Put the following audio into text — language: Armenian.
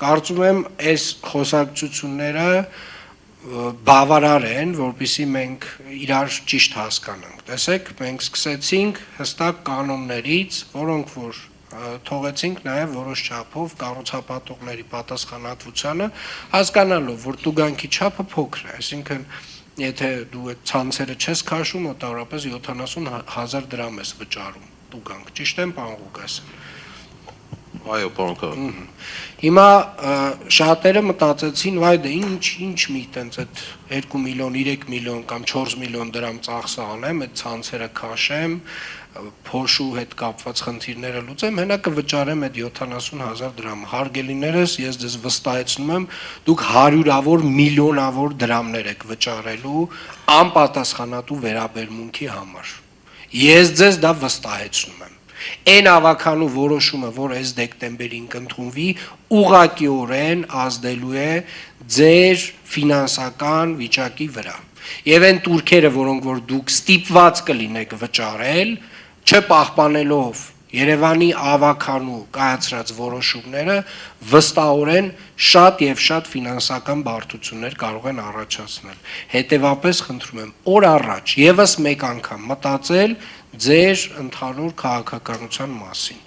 Կարծում եմ այս խոսակցությունները բավարար են, որպեսզի մենք իրար ճիշտ հասկանանք։ Տեսեք, մենք սկսեցինք հստակ կանոններից, որոնք որ թողեցինք նաև որոշ չափով կառուցապատողների պատասխանատվությանը, հասկանալով, որ տուգանքի չափը փոքր է, այսինքն եթե դու այդ ցանցերը չես քաշում, մոտավորապես 70,000 դրամ ես վճարում տուգանք, ճիշտ եմ, պարոն Ղուկասյան։ Այո, պարոն քաղաքապետ։ Հիմա շատերը մտածեցին, վայ դե ինչ մի տենց այդ 2 միլիոն, 3 միլիոն կամ 4 միլիոն դրամ ծախսը անեմ, այդ ցանցերը քաշեմ, փոշու հետ կապված խնդիրները լուծեմ, հենա կվճարեմ այդ 70,000 դրամ։ Հարգելիներս, ես ձեզ վստահեցնում եմ, դուք հարյուրավոր, միլիոնավոր դրամներ եք վճարելու անպատասխանատու վերաբերմունքի համար։ Ես ձեզ դա վստահեցնում եմ։ Այն ավականու որոշումը, որ այս դեկտեմբերին կընդունվի, ուղղակիորեն ազդելու է ձեր ֆինանսական վիճակի վրա։ Եվ այն տուրքերը, որոնք որ դուք ստիպված կլինեք վճարել, չպահպանելով Երևանի ավականու կայացրած որոշումները, վստահորեն շատ եւ շատ ֆինանսական բարդություններ կարող են առաջացնել։ Հետևաբար խնդրում եմ օր առաջ եւս մեկ անգամ մտածել ձեր ընդհանուր քաղաքականության մասին։